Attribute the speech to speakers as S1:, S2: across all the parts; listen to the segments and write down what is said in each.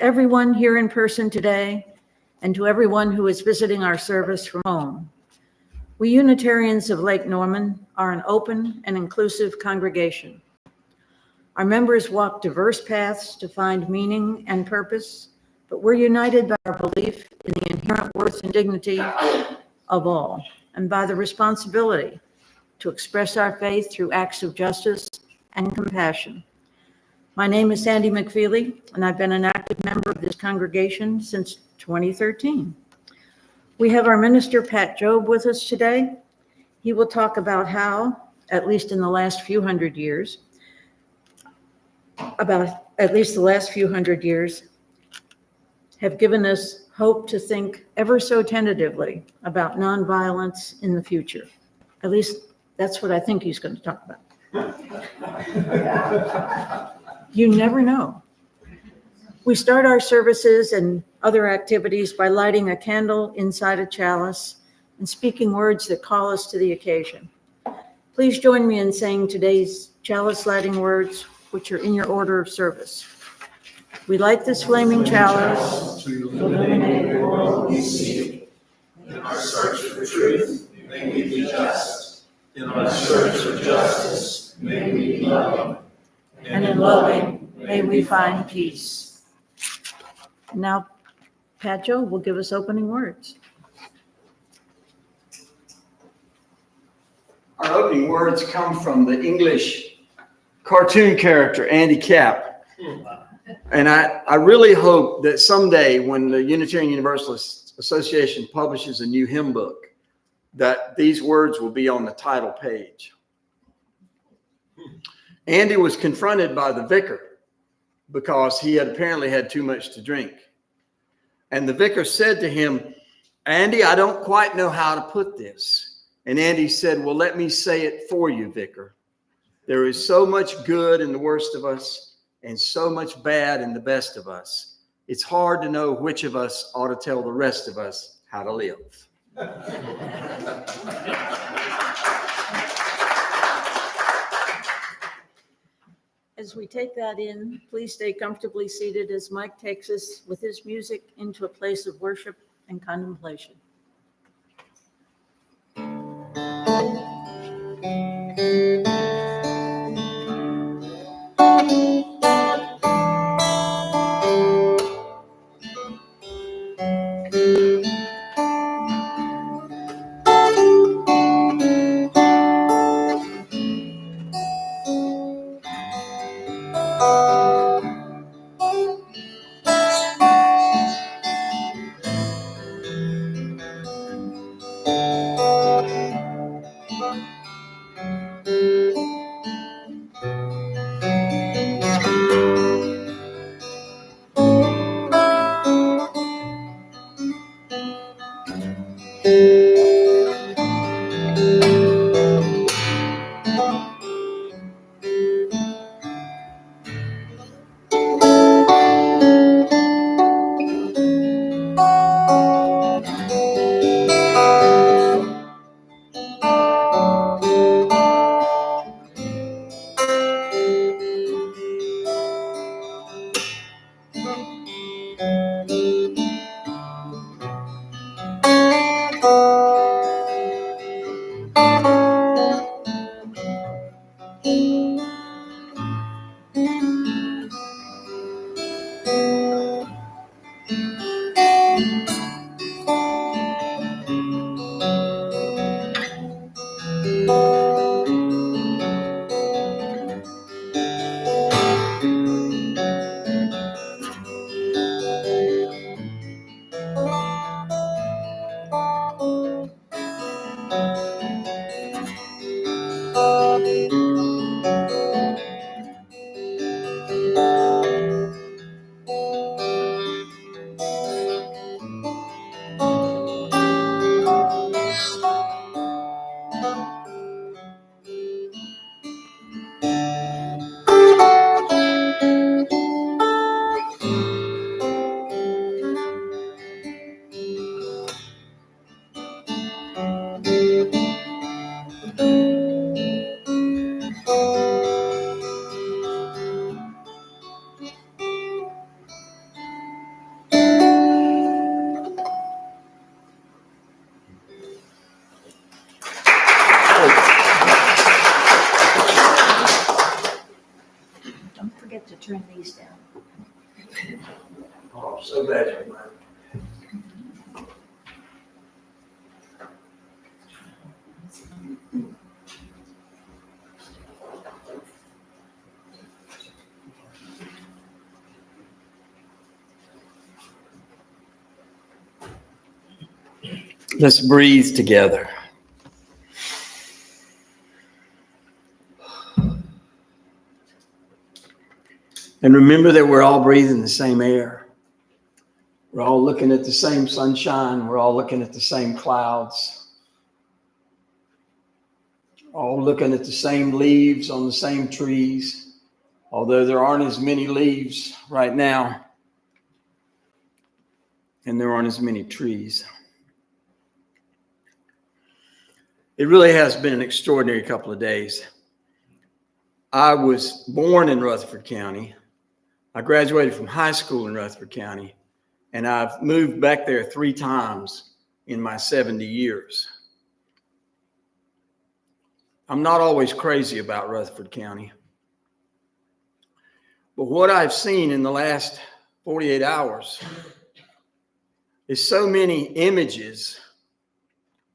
S1: everyone here in person today and to everyone who is visiting our service from home. We Unitarians of Lake Norman are an open and inclusive congregation. Our members walk diverse paths to find meaning and purpose, but we're united by our belief in the inherent worth and dignity of all, and by the responsibility to express our faith through acts of justice and compassion. My name is Sandy McFeely, and I've been an active member of this congregation since 2013. We have our minister, Pat Jobe, with us today. He will talk about how, at least in the last few hundred years, have given us hope to think ever so tentatively about nonviolence in the future. At least that's what I think he's going to talk about. You never know. We start our services and other activities by lighting a candle inside a chalice and speaking words that call us to the occasion. Please join me in saying today's chalice lighting words, which are in your order of service. We light this flaming chalice to illuminate the world we seek. In our search for truth, may we be just. In our search for justice, may we be loving. And in loving, may we find peace. Now, Pat Jobe will give us opening words.
S2: Our opening words come from the English cartoon character, Andy Capp. And I really hope that someday when the Unitarian Universalist Association publishes a new hymn book, that these words will be on the title page. Andy was confronted by the vicar because he had apparently had too much to drink. And the vicar said to him, "Andy, I don't quite know how to put this." And Andy said, "Well, let me say it for you, vicar. There is so much good in the worst of us and so much bad in the best of us. It's hard to know which of us ought to tell the rest of us how to live."
S1: As we take that in, please stay comfortably seated as Mike takes us with his music into a place of worship and contemplation. turn these down.
S2: Oh, I'm so glad you're mine. Let's breathe together. And remember that we're all breathing the same air. We're all looking at the same sunshine. We're all looking at the same clouds. All looking at the same leaves on the same trees, although there aren't as many leaves right now, and there aren't as many trees. It really has been an extraordinary couple of days. I was born in Rutherford County. I graduated from high school in Rutherford County, and I've moved back there 3 times in my 70 years. I'm not always crazy about Rutherford County, but what I've seen in the last 48 hours is so many images,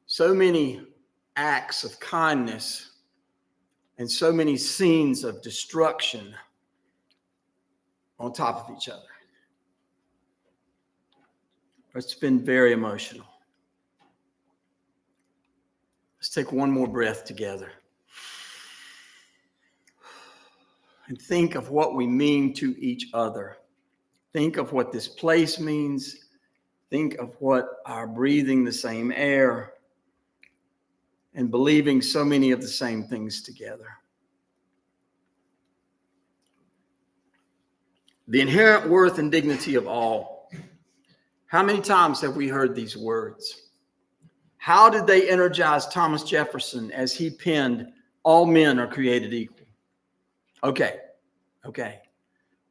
S2: so many acts of kindness, and so many scenes of destruction on top of each other. It's been very emotional. Let's take one more breath together and think of what we mean to each other. Think of what this place means. Think of what our breathing the same air and believing so many of the same things together. The inherent worth and dignity of all. How many times have we heard these words? How did they energize Thomas Jefferson as he penned, "All men are created equal"? Okay.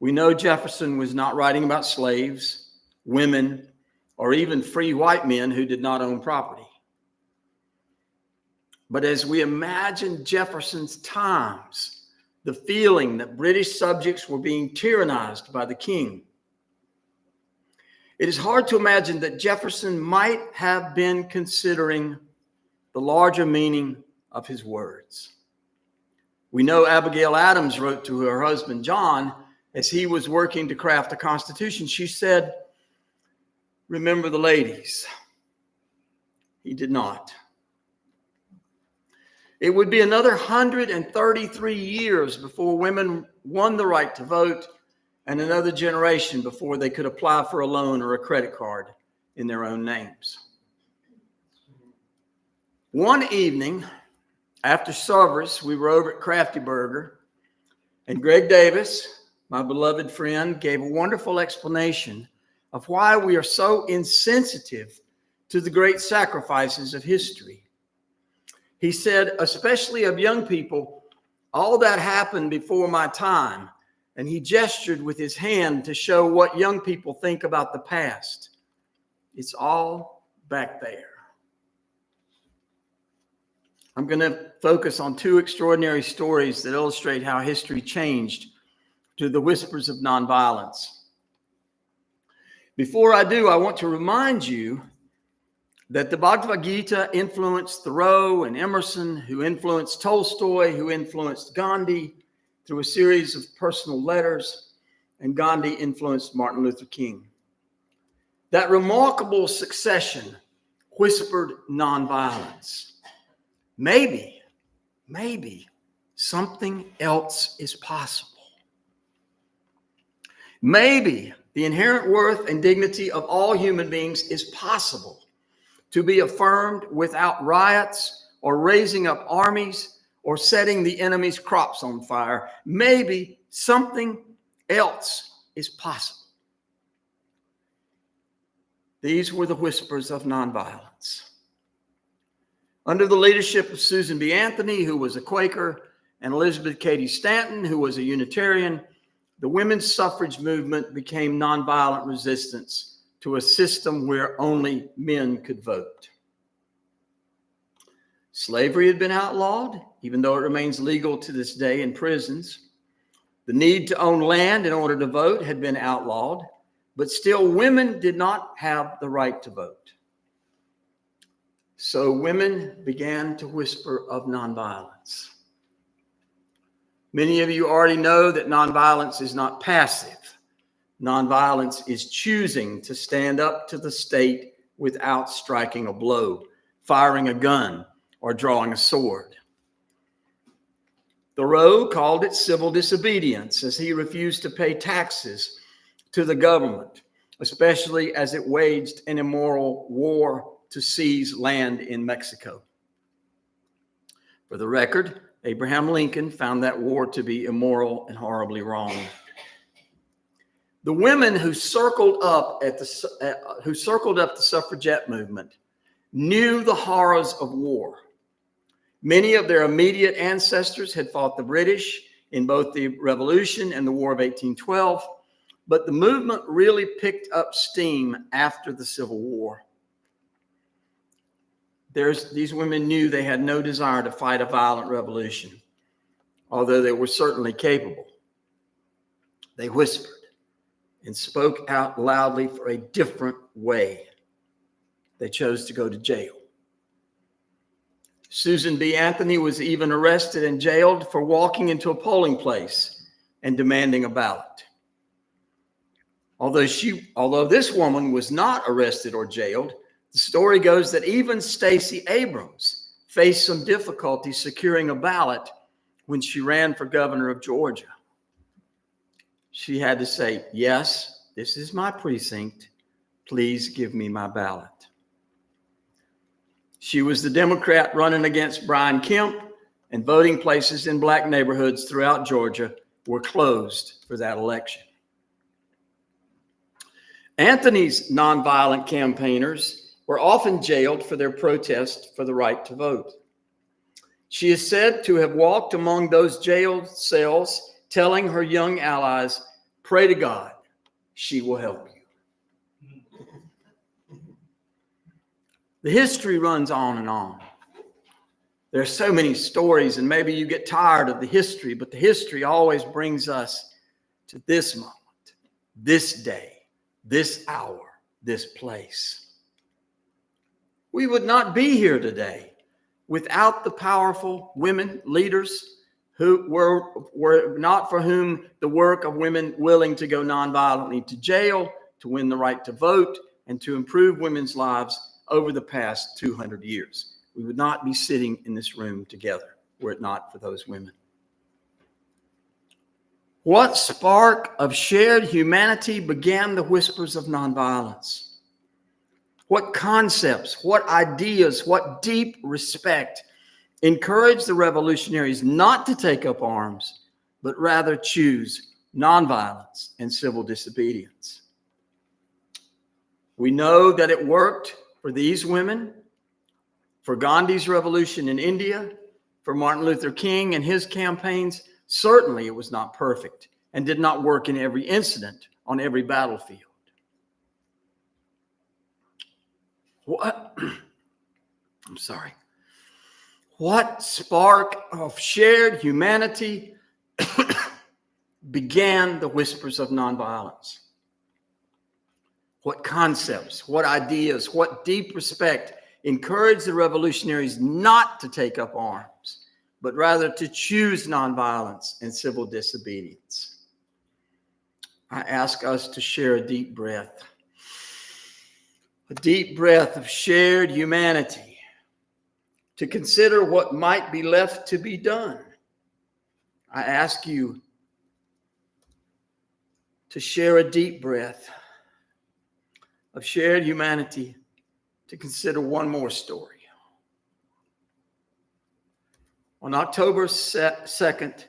S2: We know Jefferson was not writing about slaves, women, or even free white men who did not own property. But as we imagine Jefferson's times, the feeling that British subjects were being tyrannized by the king, it is hard to imagine that Jefferson might have been considering the larger meaning of his words. We know Abigail Adams wrote to her husband, John, as he was working to craft a constitution. She said, "Remember the ladies." He did not. It would be another 133 years before women won the right to vote, and another generation before they could apply for a loan or a credit card in their own names. One evening, after service, we were over at Crafty Burger, and Greg Davis, my beloved friend, gave a wonderful explanation of why we are so insensitive to the great sacrifices of history. He said, especially of young people, all that happened before my time. And he gestured with his hand to show what young people think about the past. It's all back there. I'm going to focus on 2 extraordinary stories that illustrate how history changed to the whispers of nonviolence. Before I do, I want to remind you that the Bhagavad Gita influenced Thoreau and Emerson, who influenced Tolstoy, who influenced Gandhi through a series of personal letters, and Gandhi influenced Martin Luther King. That remarkable succession whispered nonviolence. Maybe something else is possible. Maybe the inherent worth and dignity of all human beings is possible to be affirmed without riots or raising up armies or setting the enemy's crops on fire. Maybe something else is possible. These were the whispers of nonviolence. Under the leadership of Susan B. Anthony, who was a Quaker, and Elizabeth Cady Stanton, who was a Unitarian, the women's suffrage movement became nonviolent resistance to a system where only men could vote. Slavery had been outlawed, even though it remains legal to this day in prisons. The need to own land in order to vote had been outlawed, but still women did not have the right to vote. So women began to whisper of nonviolence. Many of you already know that nonviolence is not passive. Nonviolence is choosing to stand up to the state without striking a blow, firing a gun, or drawing a sword. Thoreau called it civil disobedience, as he refused to pay taxes to the government, especially as it waged an immoral war to seize land in Mexico. For the record, Abraham Lincoln found that war to be immoral and horribly wrong. The women who circled up the suffragette movement knew the horrors of war. Many of their immediate ancestors had fought the British in both the Revolution and the War of 1812, but the movement really picked up steam after the Civil War. These women knew they had no desire to fight a violent revolution, although they were certainly capable. They whispered and spoke out loudly for a different way. They chose to go to jail. Susan B. Anthony was even arrested and jailed for walking into a polling place and demanding a ballot. Although this woman was not arrested or jailed, the story goes that even Stacey Abrams faced some difficulty securing a ballot when she ran for governor of Georgia. She had to say, "Yes, this is my precinct. Please give me my ballot." She was the Democrat running against Brian Kemp, and voting places in black neighborhoods throughout Georgia were closed for that election. Anthony's nonviolent campaigners were often jailed for their protest for the right to vote. She is said to have walked among those jail cells, telling her young allies, "Pray to God, she will help you." The history runs on and on. There are so many stories, and maybe you get tired of the history, but the history always brings us to this moment, this day, this hour, this place. We would not be here today without the powerful women leaders who were not for whom the work of women willing to go nonviolently to jail, to win the right to vote, and to improve women's lives over the past 200 years. We would not be sitting in this room together were it not for those women. What spark of shared humanity began the whispers of nonviolence? What concepts, what ideas, what deep respect encouraged the revolutionaries not to take up arms, but rather choose nonviolence and civil disobedience? We know that it worked for these women, for Gandhi's revolution in India, for Martin Luther King and his campaigns. Certainly it was not perfect and did not work in every incident on every battlefield. What spark of shared humanity began the whispers of nonviolence? What concepts, what ideas, what deep respect encouraged the revolutionaries not to take up arms, but rather to choose nonviolence and civil disobedience? I ask us to share a deep breath of shared humanity, to consider what might be left to be done. I ask you to share a deep breath of shared humanity, to consider one more story. On October 2nd,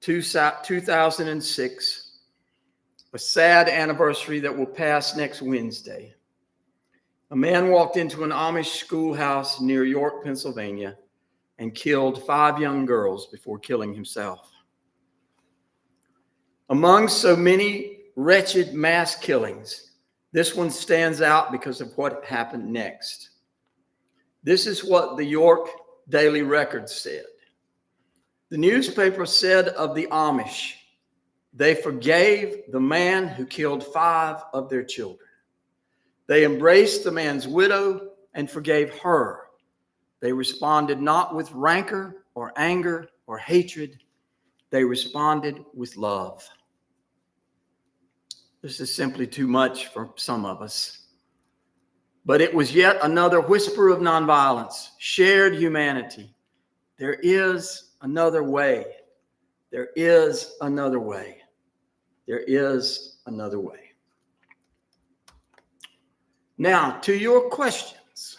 S2: 2006, a sad anniversary that will pass next Wednesday, a man walked into an Amish schoolhouse near York, Pennsylvania, and killed 5 young girls before killing himself. Among so many wretched mass killings, this one stands out because of what happened next. This is what the York Daily Record said. The newspaper said of the Amish, They forgave the man who killed 5 of their children. They embraced the man's widow and forgave her. They responded not with rancor or anger or hatred. They responded with love. This is simply too much for some of us. But it was yet another whisper of nonviolence, shared humanity. There is another way. There is another way. There is another way. Now, to your questions.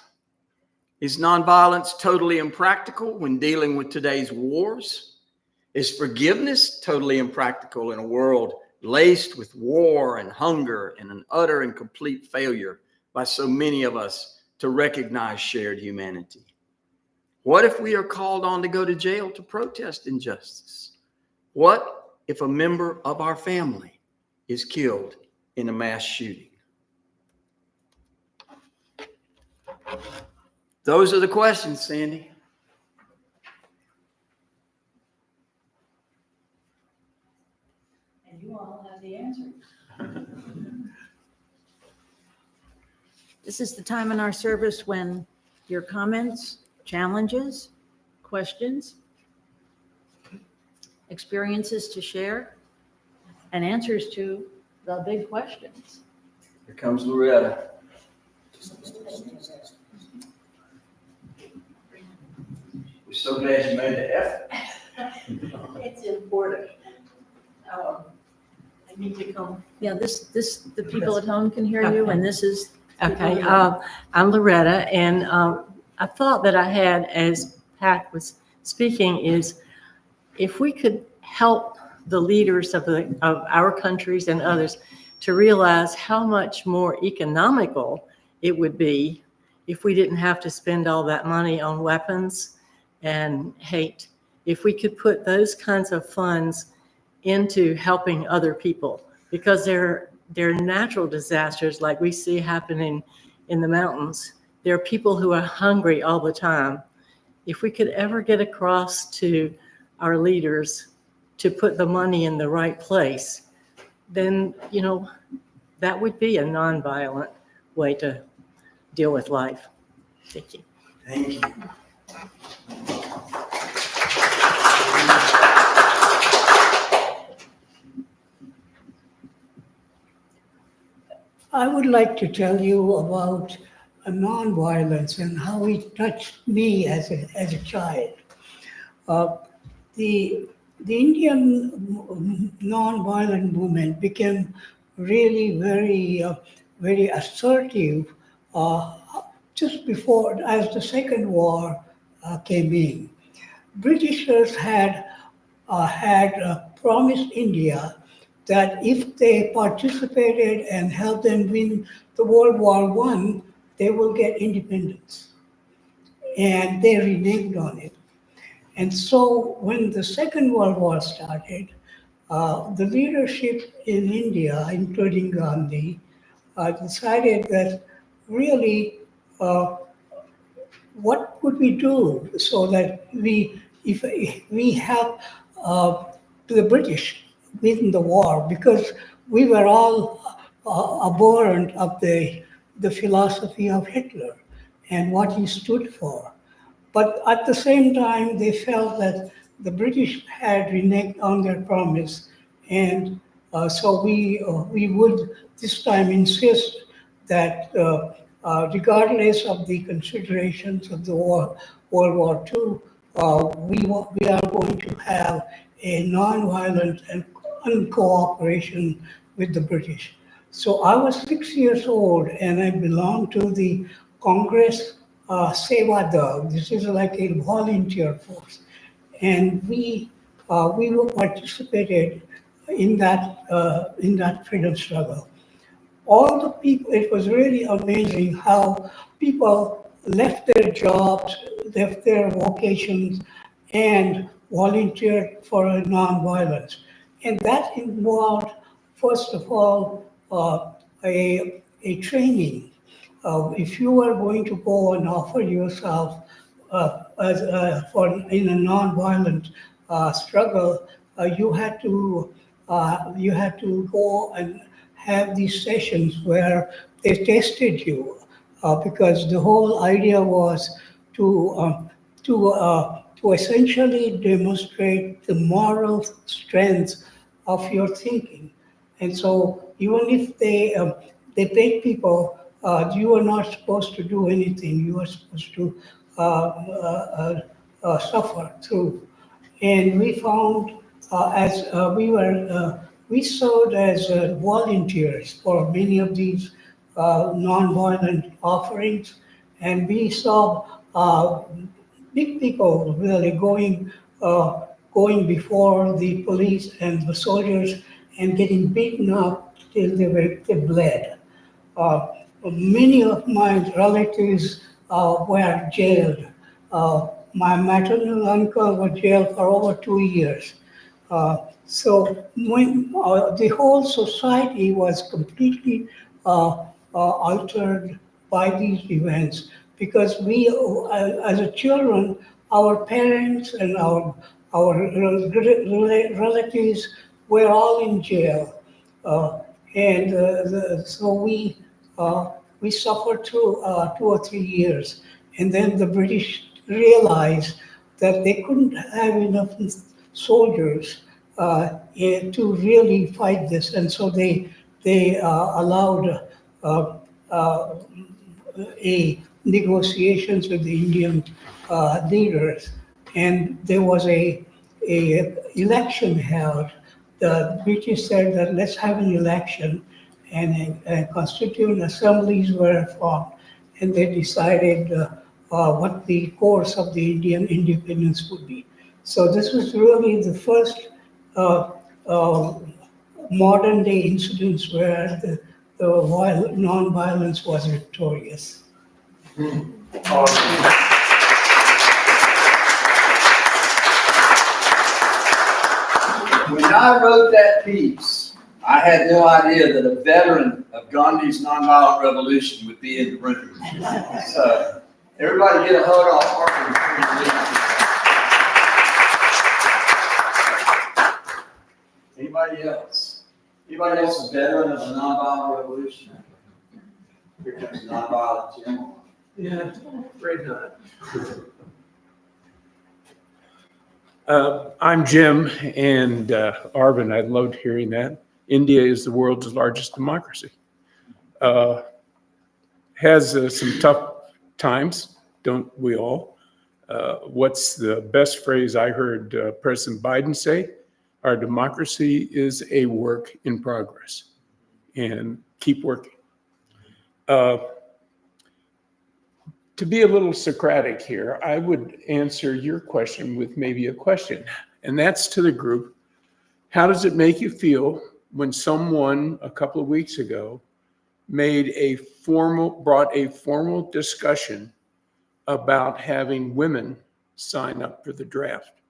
S2: Is nonviolence totally impractical when dealing with today's wars? Is forgiveness totally impractical in a world laced with war and hunger and an utter and complete failure by so many of us to recognize shared humanity? What if we are called on to go to jail to protest injustice? What if a member of our family is killed in a mass shooting? Those are the questions, Sandy.
S1: And you all have the answers. This is the time in our service when your comments, challenges, questions, experiences to share, and answers to the big questions.
S2: Here comes Loretta. We're so glad you made the effort.
S3: It's important. I need to come.
S1: Yeah, the people at home can hear you, and this is.
S3: Okay, I'm Loretta, and I thought that I had, as Pat was speaking, is if we could help the leaders of our countries and others to realize how much more economical it would be if we didn't have to spend all that money on weapons and hate. If we could put those kinds of funds into helping other people, because they're natural disasters like we see happening in the mountains. There are people who are hungry all the time. If we could ever get across to our leaders to put the money in the right place, then, that would be a nonviolent way to deal with life. Thank you.
S2: Thank you.
S4: I would like to tell you about nonviolence and how it touched me as a child. The Indian nonviolent movement became really very assertive just before, as the Second War came in. Britishers had promised India that if they participated and helped them win the World War I, they will get independence. And they reneged on it. And so when the Second World War started, the leadership in India, including Gandhi, decided that really what could we do so that if we help the British win the war, because we were all abhorrent of the philosophy of Hitler and what he stood for. But at the same time, they felt that the British had reneged on their promise, and so we would this time insist that regardless of the considerations of the World War II, we are going to have a nonviolent and cooperation with the British. So I was 6 years old, and I belonged to the Congress Seva Dal. This is like a volunteer force, and we participated in that freedom struggle. All the people, it was really amazing how people left their jobs, left their vocations, and volunteered for nonviolence. And that involved, first of all, a training. If you were going to go and offer yourself in a nonviolent struggle, you had to you had to go and have these sessions where they tested you, because the whole idea was to essentially demonstrate the moral strength of your thinking. And so even if they paid people, you were not supposed to do anything. You were supposed to suffer through. And we found, we served as volunteers for many of these nonviolent offerings, and we saw big people really going before the police and the soldiers and getting beaten up till they bled. Many of my relatives were jailed. My maternal uncle was jailed for over 2 years. So when the whole society was completely altered by these events, because we, as a children, our parents and our relatives were all in jail, so we suffered through 2 or 3 years, and then the British realized that they couldn't have enough soldiers to really fight this, and so they allowed a negotiations with the Indian leaders, and there was a election held. The British said that let's have an election, and constituent assemblies were formed, and they decided what the course of the Indian independence would be. So this was really the first modern day incidents where the non-violence was victorious.
S2: Awesome. When I wrote that piece, I had no idea that a veteran of Gandhi's nonviolent revolution would be in the room. So everybody get a hug off Harper before you leave. Anybody else? Anybody else a veteran of the nonviolent revolution? Here comes nonviolent Jim.
S5: Yeah, afraid not. I'm Jim, and Arvin, I loved hearing that. India is the world's largest democracy. Has some tough times, don't we all? What's the best phrase I heard President Biden say? Our democracy is a work in progress, and keep working. To be a little Socratic here, I would answer your question with maybe a question, and that's to the group. How does it make you feel when someone a couple of weeks ago brought a formal discussion about having women sign up for the draft?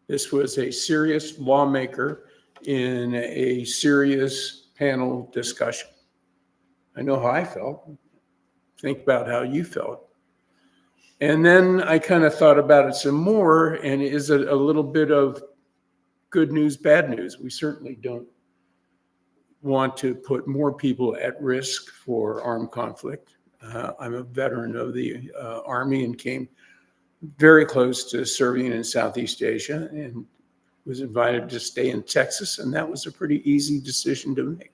S5: This was a serious lawmaker in a serious panel discussion. I know how I felt. Think about how you felt. And then I kind of thought about it some more, and is it a little bit of good news, bad news? We certainly don't want to put more people at risk for armed conflict. I'm a veteran of the Army and came very close to serving in Southeast Asia and was invited to stay in Texas, and that was a pretty easy decision to make.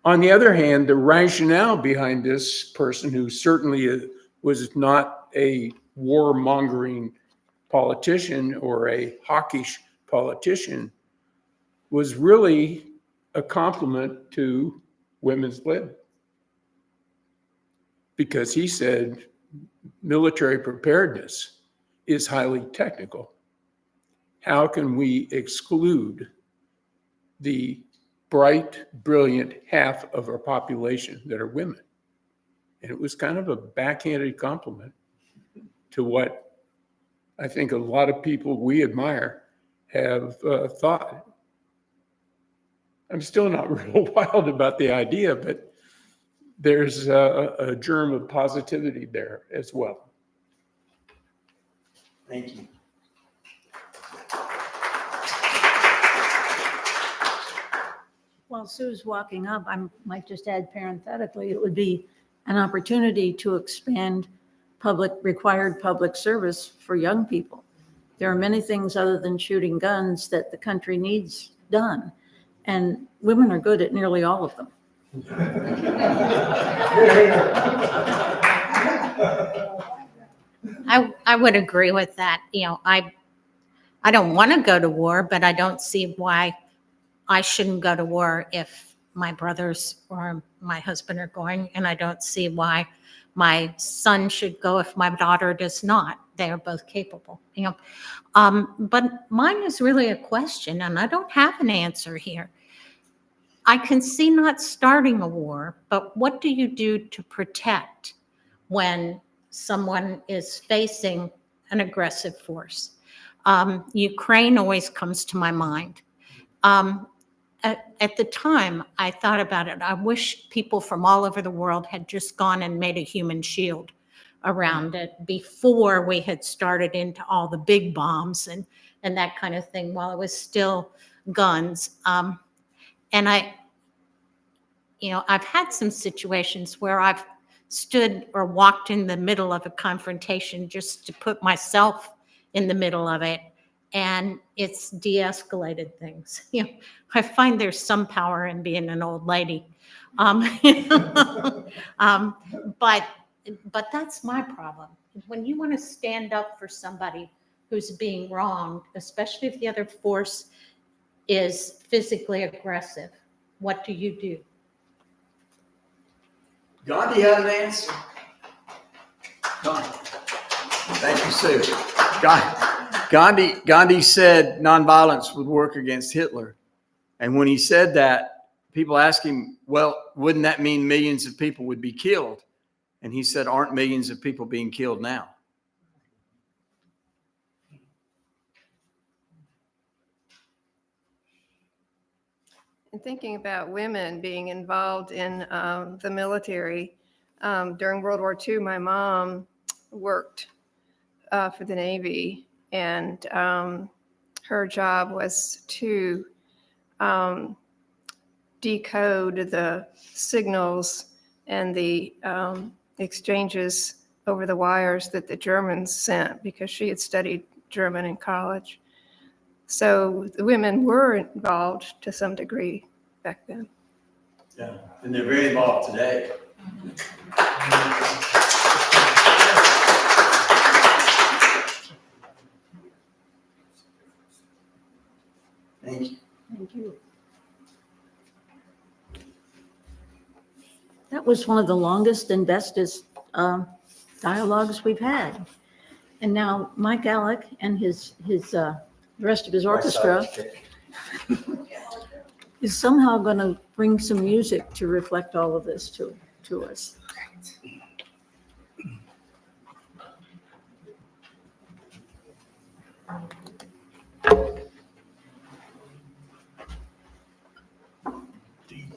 S5: On the other hand, the rationale behind this person, who certainly was not a warmongering politician or a hawkish politician, was really a compliment to women's lib. Because he said military preparedness is highly technical. How can we exclude the bright, brilliant half of our population that are women? And it was kind of a backhanded compliment to what I think a lot of people we admire have thought. I'm still not real wild about the idea, but there's a germ of positivity there as well.
S2: Thank you.
S1: While Sue's walking up, I might just add parenthetically, it would be an opportunity to expand required public service for young people. There are many things other than shooting guns that the country needs done, and women are good at nearly all of them.
S6: I would agree with that. I don't want to go to war, but I don't see why I shouldn't go to war if my brothers or my husband are going, and I don't see why my son should go if my daughter does not. They are both capable. But mine is really a question, and I don't have an answer here. I can see not starting a war, but what do you do to protect when someone is facing an aggressive force? Ukraine always comes to my mind. At the time, I thought about it. I wish people from all over the world had just gone and made a human shield around it before we had started into all the big bombs and that kind of thing, while it was still guns. And I've had some situations where I've stood or walked in the middle of a confrontation just to put myself in the middle of it, and it's de-escalated things. I find there's some power in being an old lady. But that's my problem. When you want to stand up for somebody who's being wronged, especially if the other force is physically aggressive, what do you do?
S2: Gandhi had an answer. Gandhi. Thank you, Sue. Gandhi said nonviolence would work against Hitler. And when he said that, people asked him, well, wouldn't that mean millions of people would be killed? And he said, aren't millions of people being killed now?
S7: And thinking about women being involved in the military, during World War II, my mom worked for the Navy, and her job was to decode the signals and the exchanges over the wires that the Germans sent, because she had studied German in college. So the women were involved to some degree back then.
S2: Yeah, and they're very involved today. Thank you.
S1: Thank you. That was one of the longest and bestest dialogues we've had. And now Mike Alec and the rest of his orchestra is somehow going to bring some music to reflect all of this to us.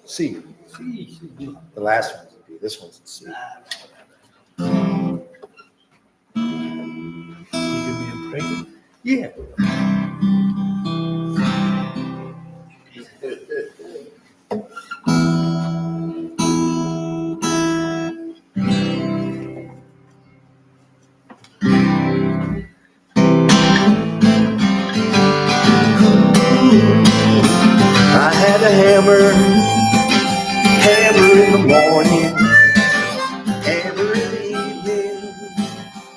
S8: C. The last one's a B. This one's a C. You give me a break? Yeah. I had a hammer in the morning, hammer in the evening,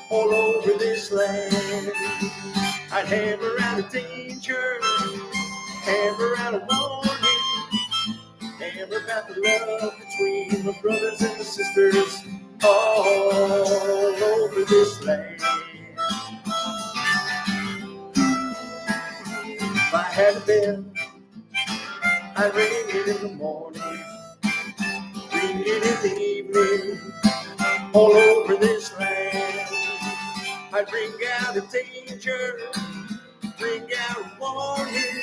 S8: all over this land. I'd hammer out a danger, hammer out a warning, hammer about the love between my brothers and the sisters all over this land. If I had a bell, I'd ring it in the morning, ring it in the evening, all over this land. I'd bring out a danger, bring out a warning,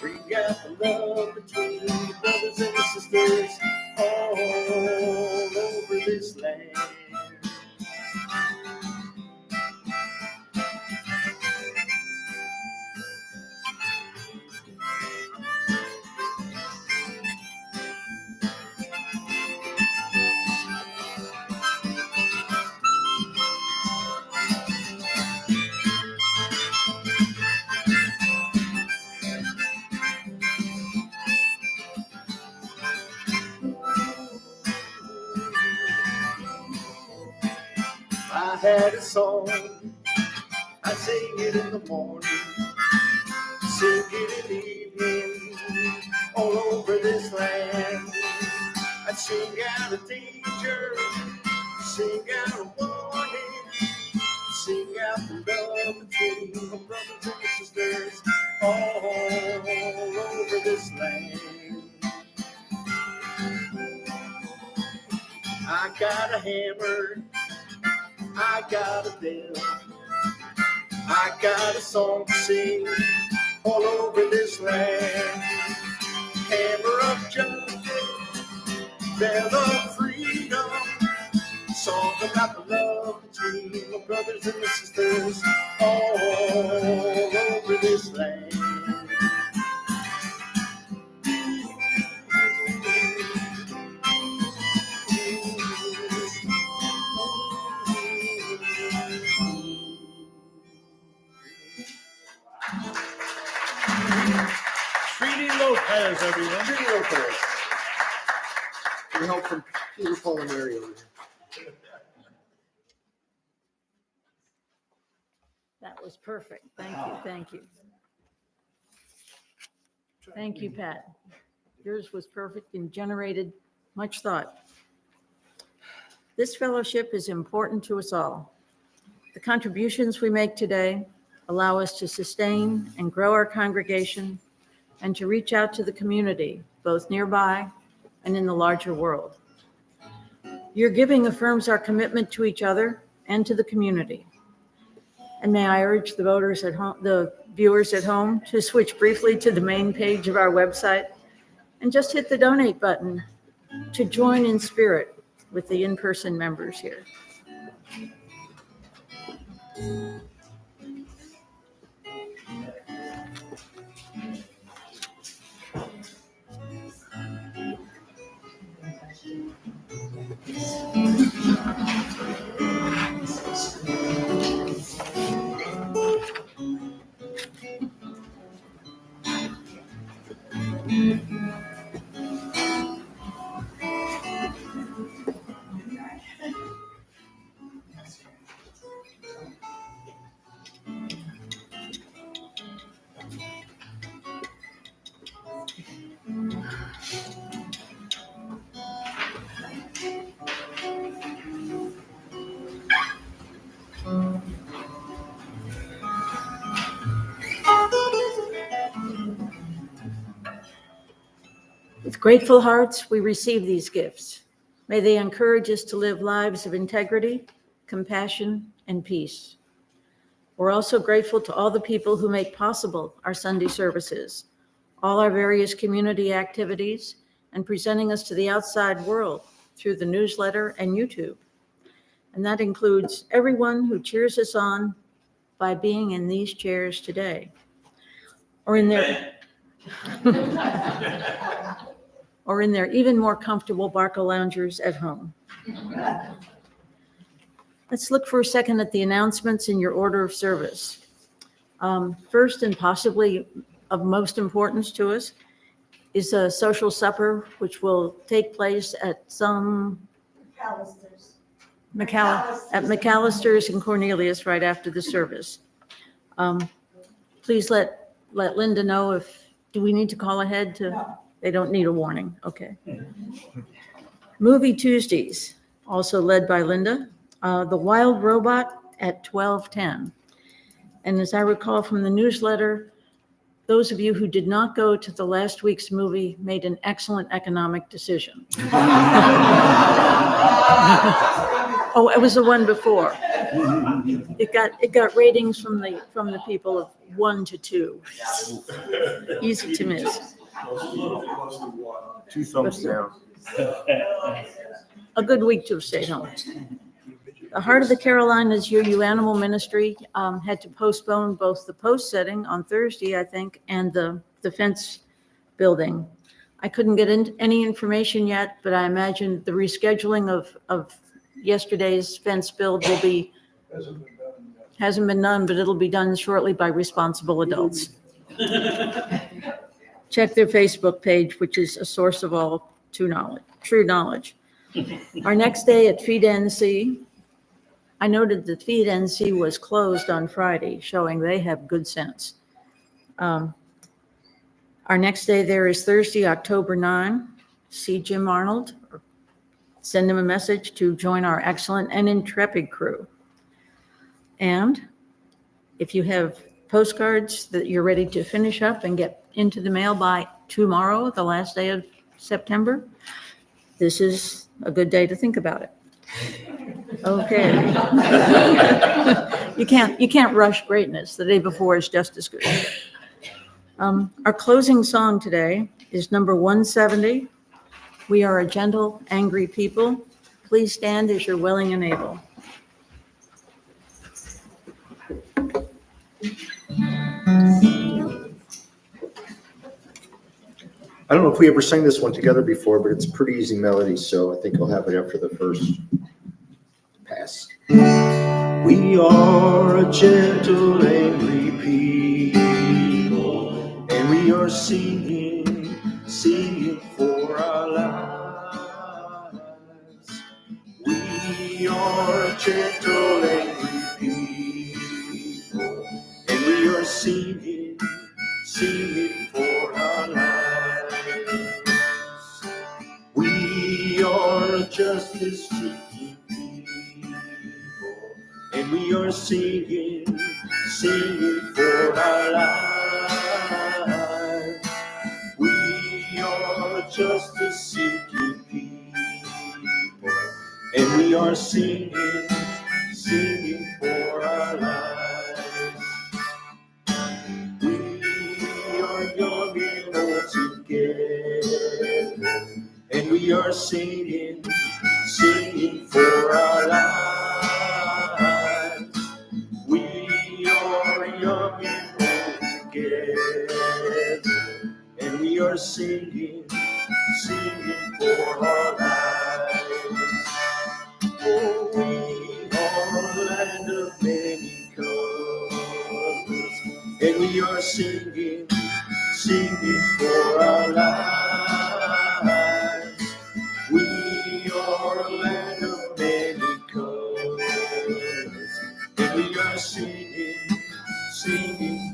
S8: bring out the love between the brothers and the sisters all over this land. had a song, I sing it in the morning, sing it in the evening, all over this land. I sing out a danger, sing out a warning, sing out the love between my brothers and sisters all over this land. I got a hammer, I got a bell, I got a song to sing all over this land. Hammer of justice, bell of freedom, song about the love between my brothers and my sisters all over this land.
S9: Treaty Lopez, everyone.
S8: Treaty Lopez. We help from Peter, Paul, and Mary over here.
S1: That was perfect. Thank you, thank you. Thank you, Pat. Yours was perfect and generated much thought. This fellowship is important to us all. The contributions we make today allow us to sustain and grow our congregation and to reach out to the community, both nearby and in the larger world. Your giving affirms our commitment to each other and to the community. And may I urge the voters at home, the viewers at home, to switch briefly to the main page of our website and just hit the donate button to join in spirit with the in-person members here. With grateful hearts, we receive these gifts. May they encourage us to live lives of integrity, compassion, and peace. We're also grateful to all the people who make possible our Sunday services, all our various community activities, and presenting us to the outside world through the newsletter and YouTube. And that includes everyone who cheers us on by being in these chairs today, or in their or in their even more comfortable Barca loungers at home. Let's look for a second at the announcements in your order of service. First, and possibly of most importance to us, is a social supper, which will take place at some McAllister's and Cornelius right after the service. Please let Linda know if, do we need to call ahead to? No. They don't need a warning, okay. Movie Tuesdays, also led by Linda. The Wild Robot at 12:10. And as I recall from the newsletter, those of you who did not go to the last week's movie made an excellent economic decision. Oh, it was the one before. It got ratings from the people of 1 to 2. Easy to miss.
S9: 2 thumbs down.
S1: A good week to have stayed home. The Heart of the Carolinas UU Animal Ministry had to postpone both the post setting on Thursday, I think, and the fence building. I couldn't get any information yet, but I imagine the rescheduling of yesterday's fence build will be, hasn't been done, but it'll be done shortly by responsible adults. Check their Facebook page, which is a source of all true knowledge. Our next day at FeedNC I noted that FeedNC was closed on Friday, showing they have good sense. Our next day there is Thursday, October 9. See Jim Arnold. Send him a message to join our excellent and intrepid crew. And if you have postcards that you're ready to finish up and get into the mail by tomorrow, the last day of September, this is a good day to think about it. Okay. You can't rush greatness. The day before is just as good. Our closing song today is number 170. We are a gentle, angry people. Please stand as you're willing and able.
S10: I don't know if we ever sang this one together before, but it's a pretty easy melody, so I think I'll have it after the first pass. We are a gentle, angry people, and we are singing for our lives. We are a gentle, angry people, and we are singing for our lives. We are a justice-seeking people, and we are singing for our lives. We are a justice-seeking people, and we are singing for our lives. We are young and old together, and we are singing for our lives. We are young and old together, and we are singing for our lives. Oh, we are a land of many colors, and we are singing for our lives. We are a land of many colors, and we are singing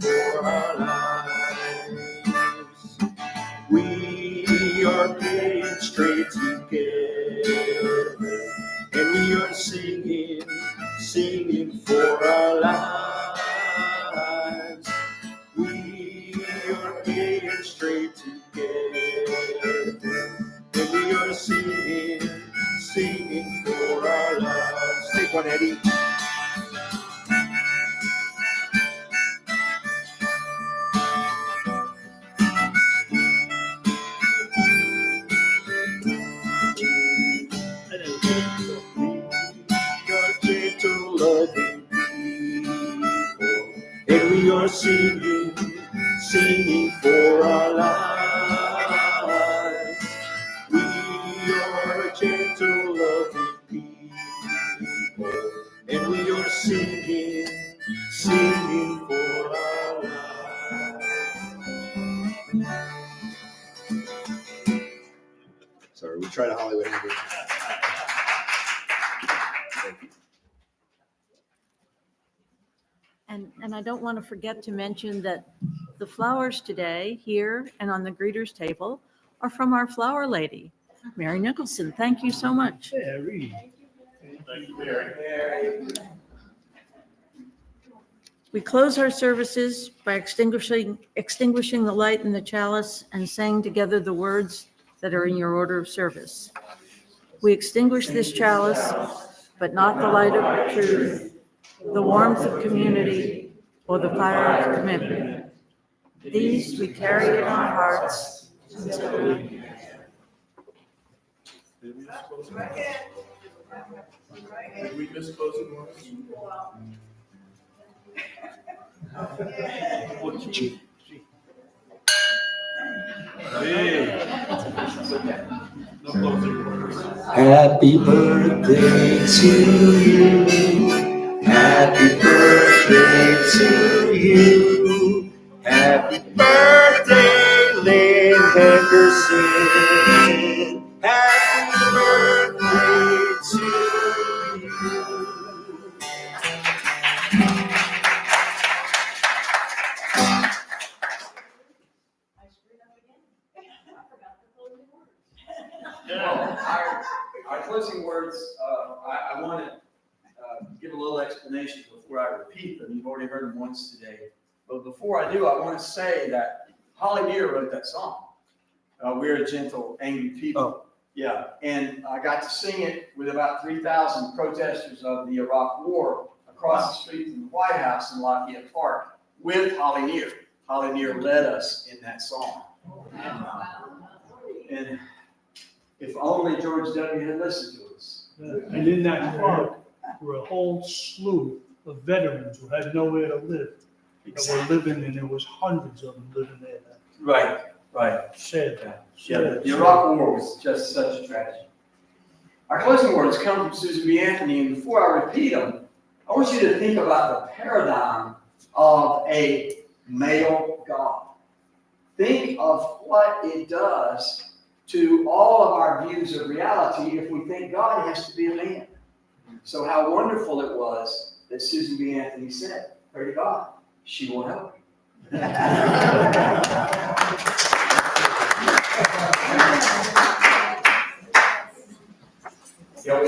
S10: for our lives. We are gay and straight together, and we are singing for our lives. We are gay and straight together, and we are singing for our lives. Take one, Eddie. We are gentle, loving people, and we are singing for our lives. We are a gentle, loving people, and we are singing for our lives. Sorry, we tried a Hollywood movie.
S1: And I don't want to forget to mention that the flowers today here and on the greeters table are from our flower lady, Mary Nicholson. Thank you so much. We close our services by extinguishing the light in the chalice and saying together the words that are in your order of service. We extinguish this chalice, but not the light of truth, the warmth of community, or the fire of commitment. These we carry in our hearts.
S9: Did we miss closing words? Hey. No closing words.
S8: Happy birthday to you. Happy birthday to you. Happy birthday, Lynn Henderson. Happy birthday to you.
S2: Our closing words, I want to give a little explanation before I repeat them. You've already heard them once today. But before I do, I want to say that Holly Deere wrote that song. We're a gentle, angry people.
S5: Oh.
S2: Yeah, and I got to sing it with about 3,000 protesters of the Iraq War across the street from the White House in Lafayette Park with Holly Deere. Holly Deere led us in that song. And if only George W. had listened to us.
S11: And in that park were a whole slew of veterans who had nowhere to live. That were living, and there was hundreds of them living there.
S2: Right, right.
S11: Sad that.
S2: Yeah, the Iraq War was just such a tragedy. Our closing words come from Susan B. Anthony, and before I repeat them, I want you to think about the paradigm of a male God. Think of what it does to all of our views of reality if we think God has to be a man. So how wonderful it was that Susan B. Anthony said, pray to God, she will help you. Yeah,